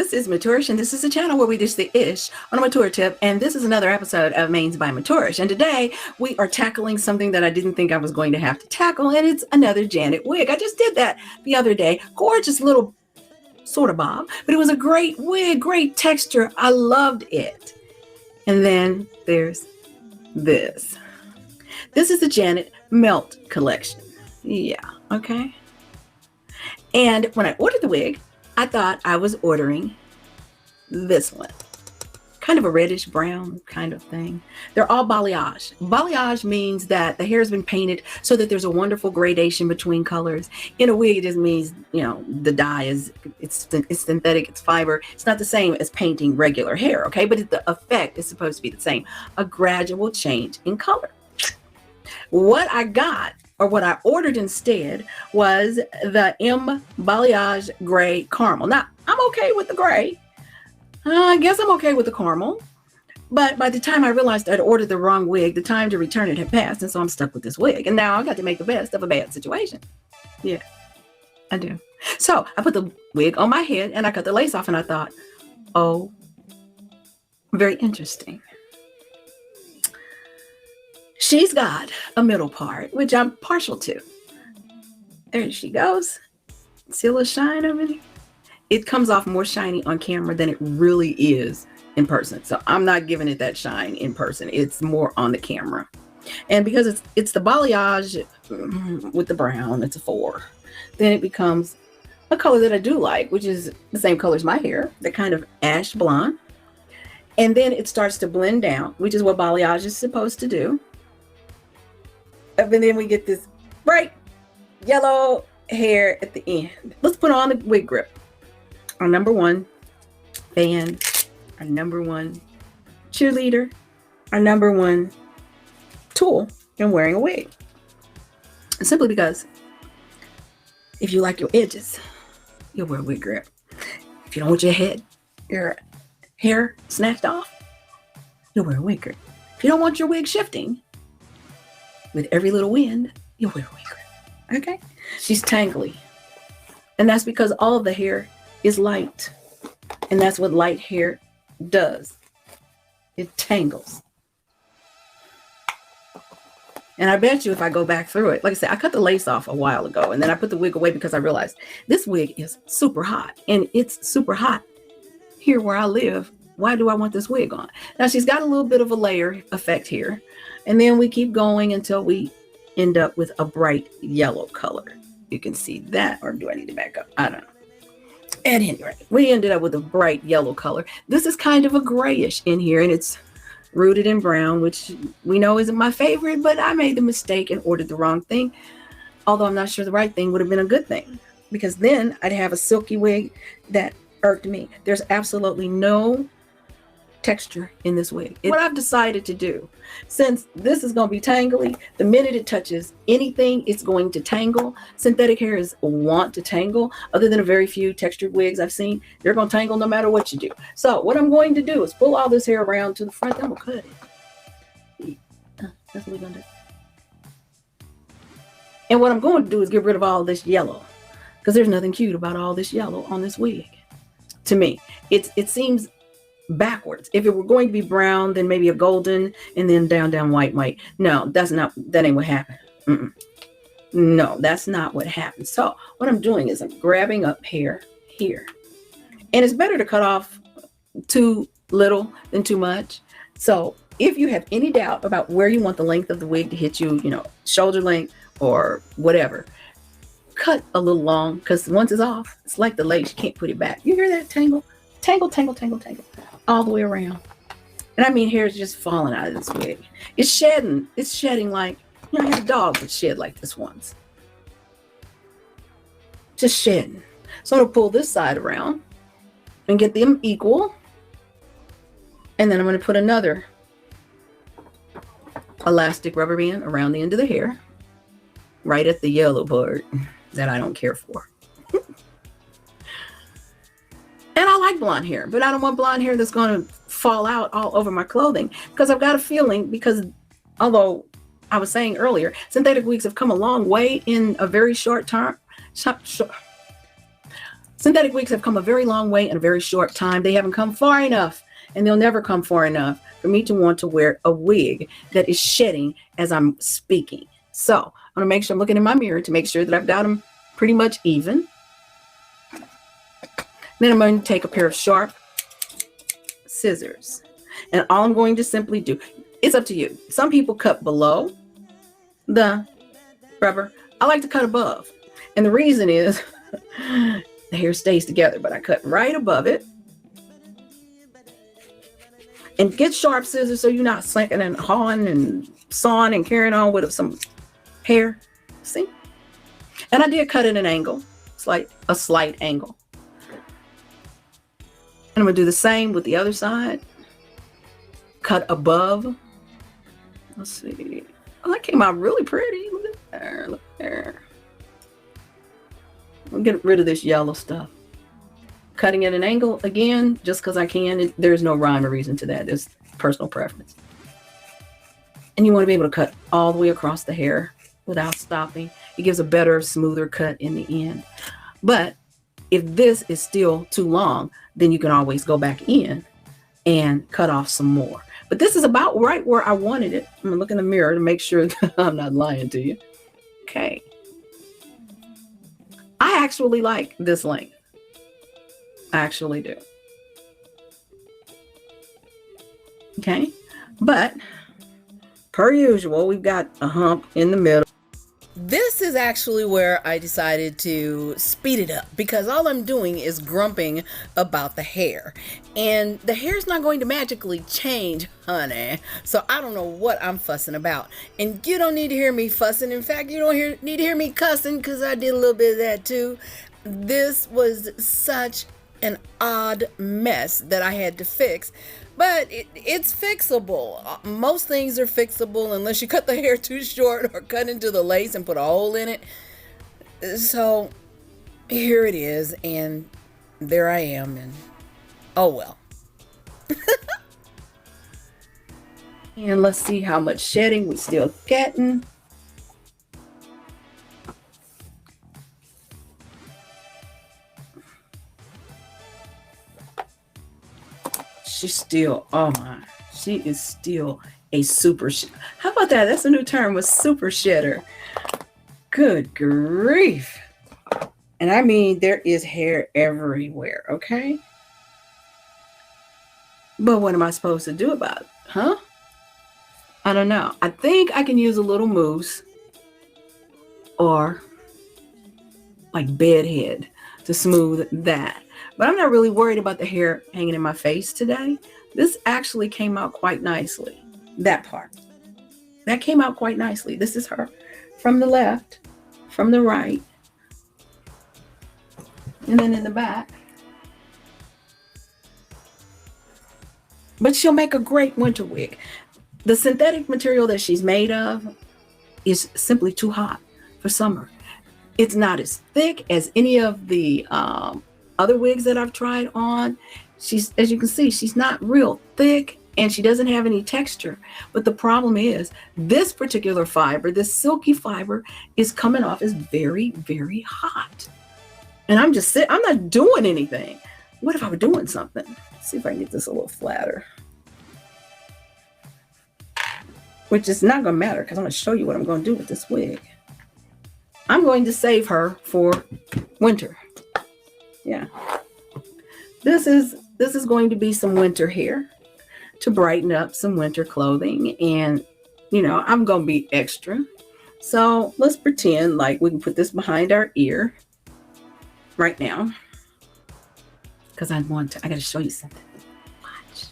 This is Maturish, and this is a channel where we dish the ish on a mature tip, and this is another episode of Mains by Maturish. And today we are tackling something that I didn't think I was going to have to tackle, and it's another Janet wig. I just did that the other day. Gorgeous little sort of bob, but it was a great wig, great texture. I loved it. And then there's this. This is the Janet Melt collection. Yeah, okay. And when I ordered the wig, I thought I was ordering this one. Kind of a reddish brown kind of thing. They're all balayage. Balayage means that the hair has been painted so that there's a wonderful gradation between colors. In a wig, it just means, you know, the dye is, it's synthetic, it's fiber. It's not the same as painting regular hair, okay? But the effect is supposed to be the same. A gradual change in color. What I got, or what I ordered instead, was the M Balayage Gray Caramel. Now, I'm okay with the gray. I guess I'm okay with the caramel. But by the time I realized I'd ordered the wrong wig, the time to return it had passed, and so I'm stuck with this wig. And now I got to make the best of a bad situation. Yeah, I do. So I put the wig on my head, and I cut the lace off, and I thought, oh, very interesting. She's got a middle part, which I'm partial to. There she goes. See a little shine over there? It comes off more shiny on camera than it really is in person. So I'm not giving it that shine in person. It's more on the camera. And because it's the balayage with the brown, it's a 4. Then it becomes a color that I do like, which is the same color as my hair, that kind of ash blonde. And then it starts to blend down, which is what balayage is supposed to do. And then we get this bright yellow hair at the end. Let's put on the wig grip. Our number one fan, our number one cheerleader, our number one tool in wearing a wig. Simply because if you like your edges, you'll wear a wig grip. If you don't want your hair snatched off, you'll wear a wig grip. If you don't want your wig shifting with every little wind, you'll wear a wig grip. Okay? She's tangly. And that's because all of the hair is light. And that's what light hair does. It tangles. And I bet you if I go back through it, like I said, I cut the lace off a while ago, and then I put the wig away because I realized this wig is super hot. And it's super hot here where I live. Why do I want this wig on? Now she's got a little bit of a layer effect here. And then we keep going until we end up with a bright yellow color. You can see that, or do I need to back up? I don't know. At any rate, we ended up with a bright yellow color. This is kind of a grayish in here, and it's rooted in brown, which we know isn't my favorite, but I made the mistake and ordered the wrong thing. Although I'm not sure the right thing would have been a good thing, because then I'd have a silky wig that irked me. There's absolutely no texture in this wig. What I've decided to do, since this is going to be tangly, the minute it touches anything, it's going to tangle. Synthetic hair is want to tangle. Other than a very few textured wigs I've seen, they're going to tangle no matter what you do. So what I'm going to do is pull all this hair around to the front, then we'll cut it. That's what we're going to do. And what I'm going to do is get rid of all this yellow, because there's nothing cute about all this yellow on this wig. To me, it seems backwards. If it were going to be brown, then maybe a golden, and then down white. No, that ain't what happened. No, that's not what happened. So what I'm doing is I'm grabbing up hair here, and it's better to cut off too little than too much. So if you have any doubt about where you want the length of the wig to hit you, you know, shoulder length or whatever, cut a little long, because once it's off, it's like the lace, you can't put it back. You hear that tangle? Tangle, all the way around. And I mean, hair is just falling out of this wig. It's shedding like, you know, I had a dog that shed like this once. Just shedding. So I'm gonna pull this side around and get them equal. And then I'm gonna put another elastic rubber band around the end of the hair, right at the yellow part that I don't care for. And I like blonde hair, but I don't want blonde hair that's going to fall out all over my clothing, because I've got a feeling, because although I was saying earlier, synthetic wigs have come a long way in a very short time. Synthetic wigs have come a very long way in a very short time. They haven't come far enough, and they'll never come far enough for me to want to wear a wig that is shedding as I'm speaking. So I'm going to make sure I'm looking in my mirror to make sure that I've got them pretty much even. Then I'm going to take a pair of sharp scissors. And all I'm going to simply do, it's up to you. Some people cut below the rubber. I like to cut above. And the reason is the hair stays together, but I cut right above it. And get sharp scissors so you're not slinking and hawing and sawing and carrying on with some hair. See? And I did cut at an angle. It's like a slight angle. And I'm going to do the same with the other side. Cut above. Let's see. Oh, that came out really pretty. Look at there. Look there. I'll get rid of this yellow stuff. Cutting at an angle again, just because I can. There's no rhyme or reason to that. There's personal preference. And you want to be able to cut all the way across the hair without stopping. It gives a better, smoother cut in the end. But if this is still too long, then you can always go back in and cut off some more. But this is about right where I wanted it. I'm going to look in the mirror to make sure that I'm not lying to you. Okay. I actually like this length. I actually do. Okay. But per usual, we've got a hump in the middle. This is actually where I decided to speed it up because all I'm doing is grumping about the hair. And the hair's not going to magically change, honey. So I don't know what I'm fussing about. And you don't need to hear me fussing. In fact, you don't need to hear me cussing because I did a little bit of that too. This was such an odd mess that I had to fix. But it's fixable. Most things are fixable unless you cut the hair too short or cut into the lace and put a hole in it. So here it is, and there I am, and oh well. And let's see how much shedding we still getting. She's still, oh my, she is still a super, how about that? That's a new term, was super shedder. Good grief. And I mean, there is hair everywhere, okay? But what am I supposed to do about it? Huh? I don't know. I think I can use a little mousse or like bedhead to smooth that. But I'm not really worried about the hair hanging in my face today. This actually came out quite nicely. That part. That came out quite nicely. This is her from the left, from the right, and then in the back. But she'll make a great winter wig. The synthetic material that she's made of is simply too hot for summer. It's not as thick as any of the other wigs that I've tried on. She's, as you can see, she's not real thick and she doesn't have any texture. But the problem is this particular fiber, this silky fiber, is coming off as very, very hot. And I'm just sitting, I'm not doing anything. What if I were doing something? Let's see if I can get this a little flatter. Which is not going to matter because I'm going to show you what I'm going to do with this wig. I'm going to save her for winter. Yeah. This is going to be some winter hair to brighten up some winter clothing. And, you know, I'm going to be extra. So let's pretend like we can put this behind our ear right now. Because I got to show you something. Watch.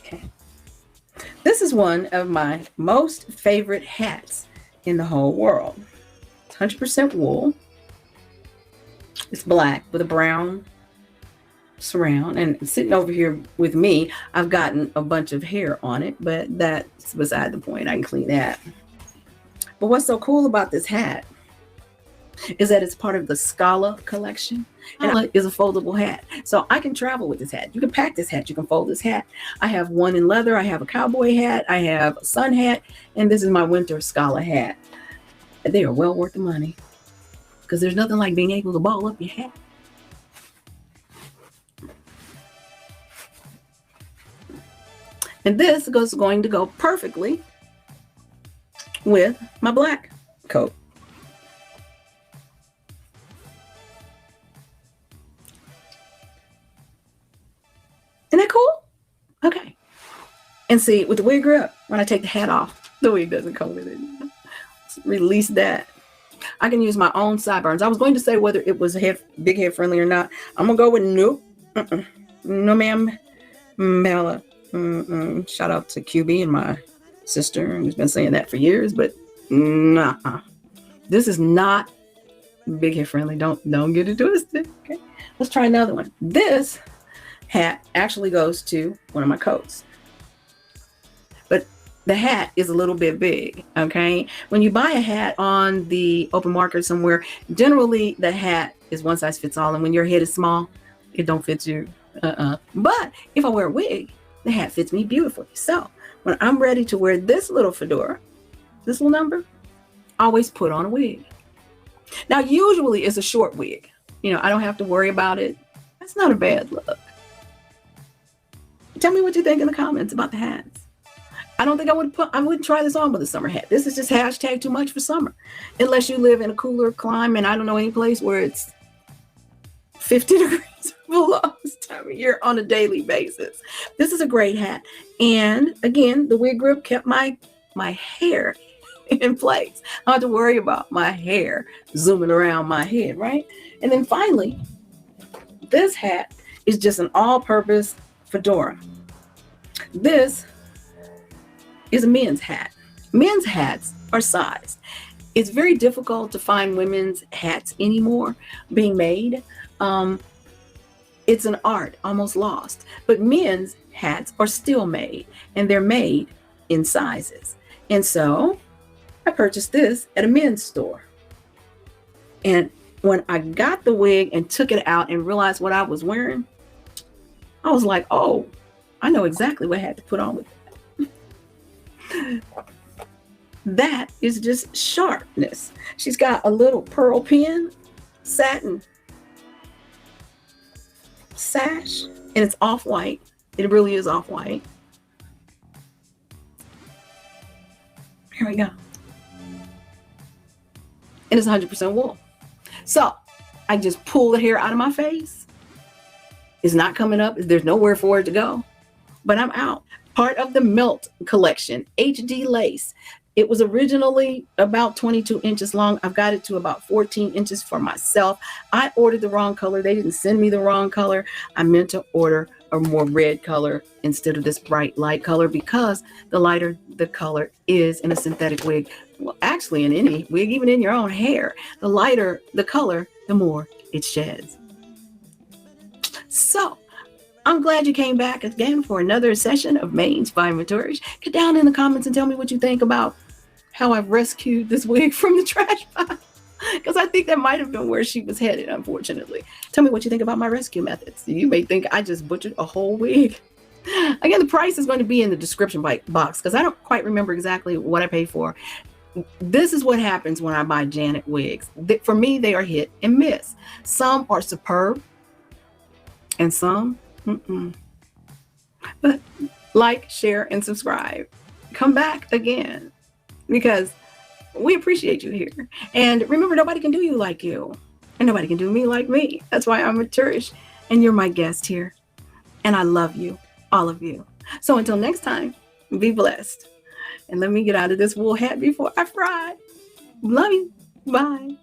Okay. This is one of my most favorite hats in the whole world. It's 100% wool. It's black with a brown surround. And sitting over here with me, I've gotten a bunch of hair on it, but that's beside the point. I can clean that. But what's so cool about this hat is that it's part of the Scala collection. And it is a foldable hat. So I can travel with this hat. You can pack this hat. You can fold this hat. I have one in leather. I have a cowboy hat. I have a sun hat. And this is my winter Scala hat. They are well worth the money. because there's nothing like being able to ball up your hat. And this is going to go perfectly with my black coat. Isn't that cool? Okay. And see, with the wig grip, when I take the hat off, the wig doesn't come with it. Let's release that. I can use my own sideburns. I was going to say whether it was big head friendly or not. I'm going to go with nope. No, ma'am. Mela. Shout out to QB and my sister who's been saying that for years, but nah. This is not big head friendly. Don't get it twisted. Okay. Let's try another one. This hat actually goes to one of my coats. But the hat is a little bit big, okay? When you buy a hat on the open market somewhere, generally the hat is one size fits all. And when your head is small, it don't fit you. But if I wear a wig, the hat fits me beautifully. So when I'm ready to wear this little fedora, this little number, I always put on a wig. Now, usually it's a short wig. You know, I don't have to worry about it. That's not a bad look. Tell me what you think in the comments about the hats. I don't think I wouldn't try this on with a summer hat. This is just hashtag too much for summer. Unless you live in a cooler climate, and I don't know any place where it's 50 degrees below this time of year on a daily basis. This is a great hat. And again, the wig grip kept my hair in place. I don't have to worry about my hair zooming around my head, right? And then finally, this hat is just an all-purpose fedora. This is a men's hat. Men's hats are sized. It's very difficult to find women's hats anymore being made. It's an art, almost lost. But men's hats are still made, and they're made in sizes. And so I purchased this at a men's store. And when I got the wig and took it out and realized what I was wearing, I was like, oh, I know exactly what I had to put on with that. That is just sharpness. She's got a little pearl pin, satin sash, and it's off-white. It really is off-white. Here we go. And it's 100% wool. So I just pull the hair out of my face. It's not coming up. There's nowhere for it to go. But I'm out. Part of the Melt collection, HD lace. It was originally about 22 inches long. I've got it to about 14 inches for myself. I ordered the wrong color. They didn't send me the wrong color. I meant to order a more red color instead of this bright light color, because the lighter the color is in a synthetic wig, well, actually in any wig, even in your own hair, the lighter the color, the more it sheds. So I'm glad you came back again for another session of Mains by Maturish. Get down in the comments and tell me what you think about how I've rescued this wig from the trash pile, because I think that might have been where she was headed, unfortunately. Tell me what you think about my rescue methods. You may think I just butchered a whole wig. Again, the price is going to be in the description box, because I don't quite remember exactly what I paid for. This is what happens when I buy Janet wigs. For me, they are hit and miss. Some are superb, and some, But like, share, and subscribe. Come back again, because we appreciate you here. And remember, nobody can do you like you, and nobody can do me like me. That's why I'm Maturish, and you're my guest here. And I love you, all of you. So until next time, be blessed. And let me get out of this wool hat before I fry. Love you. Bye.